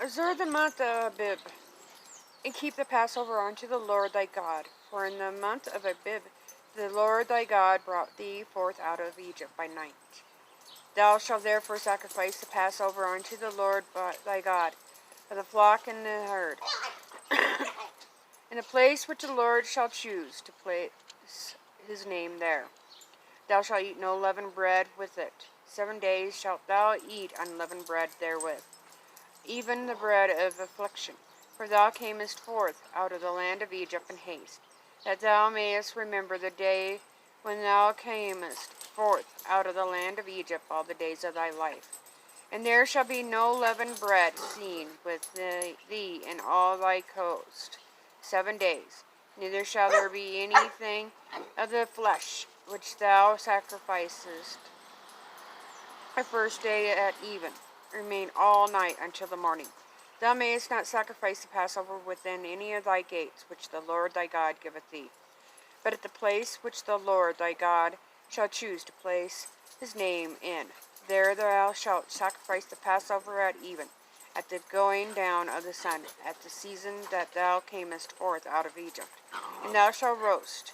Observe the month of Abib, and keep the Passover unto the Lord thy God. For in the month of Abib the Lord thy God brought thee forth out of Egypt by night. Thou shalt therefore sacrifice the Passover unto the Lord thy God, of the flock and the herd, in the place which the Lord shall choose to place his name there. Thou shalt eat no leavened bread with it. 7 days shalt thou eat unleavened bread therewith, even the bread of affliction. For thou camest forth out of the land of Egypt in haste, that thou mayest remember the day when thou camest forth out of the land of Egypt all the days of thy life. And there shall be no leavened bread seen with thee in all thy coast 7 days, neither shall there be anything of the flesh which thou sacrificest the first day at even, remain all night until the morning. Thou mayest not sacrifice the Passover within any of thy gates, which the Lord thy God giveth thee, but at the place which the Lord thy God shall choose to place his name in. There thou shalt sacrifice the Passover at even, at the going down of the sun, at the season that thou camest forth out of Egypt. And thou shalt roast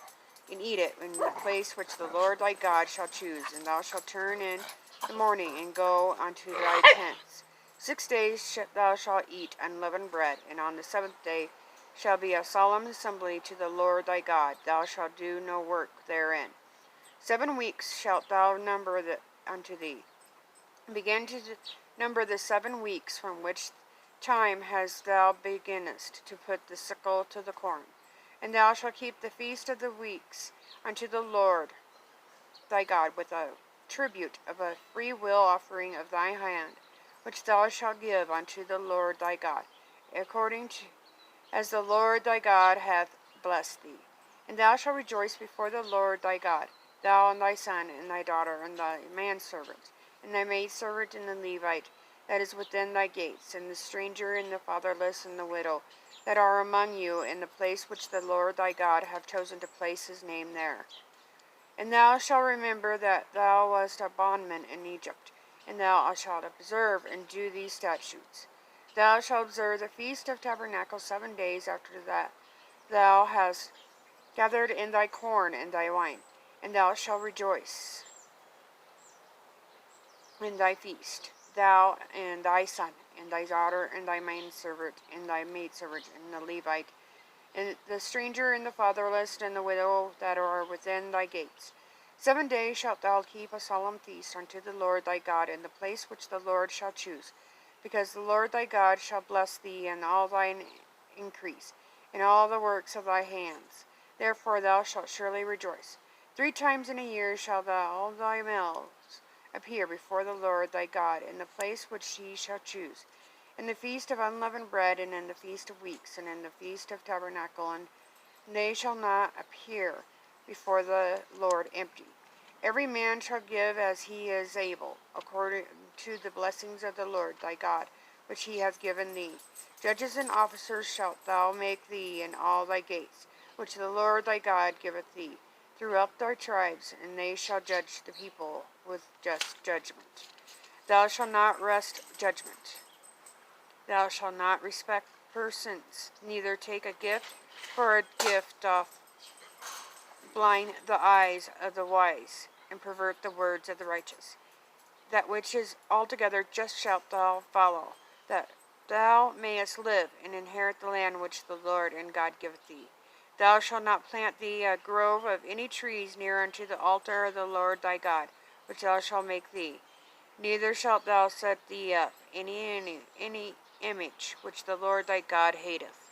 and eat it in the place which the Lord thy God shall choose. And thou shalt turn in the morning and go unto thy tents. 6 days thou shalt eat unleavened bread, and on the 7th day shall be a solemn assembly to the Lord thy God. Thou shalt do no work therein. 7 weeks shalt thou number unto thee. Begin to number the 7 weeks from which time hast thou beginnest to put the sickle to the corn. And thou shalt keep the feast of the weeks unto the Lord thy God with a tribute of a free will offering of thy hand, which thou shalt give unto the Lord thy God, according to as the Lord thy God hath blessed thee. And thou shalt rejoice before the Lord thy God, thou and thy son, and thy daughter, and thy manservant, and thy maidservant, and the Levite that is within thy gates, and the stranger, and the fatherless, and the widow, that are among you, in the place which the Lord thy God hath chosen to place his name there. And thou shalt remember that thou wast a bondman in Egypt, and thou shalt observe and do these statutes. Thou shalt observe the feast of tabernacles 7 days after that thou hast gathered in thy corn and thy wine, and thou shalt rejoice in thy feast, thou and thy son, and thy daughter, and thy manservant, and thy maidservant, and the Levite, and the stranger, and the fatherless, and the widow that are within thy gates. 7 days shalt thou keep a solemn feast unto the Lord thy God in the place which the Lord shall choose, because the Lord thy God shall bless thee in all thine increase, in all the works of thy hands. Therefore thou shalt surely rejoice. 3 times in a year shall all thy males appear before the Lord thy God in the place which he shall choose, in the feast of unleavened bread, and in the feast of weeks, and in the feast of tabernacle, and they shall not appear before the Lord empty. Every man shall give as he is able, according to the blessings of the Lord thy God, which he hath given thee. Judges and officers shalt thou make thee in all thy gates, which the Lord thy God giveth thee, throughout thy tribes, and they shall judge the people with just judgment. Thou shalt not wrest judgment. Thou shalt not respect persons, neither take a gift, for a gift doth blind the eyes of the wise, and pervert the words of the righteous. That which is altogether just shalt thou follow, that thou mayest live and inherit the land which the Lord and God giveth thee. Thou shalt not plant thee a grove of any trees near unto the altar of the Lord thy God, which thou shalt make thee. Neither shalt thou set thee up any image which the Lord thy God hateth.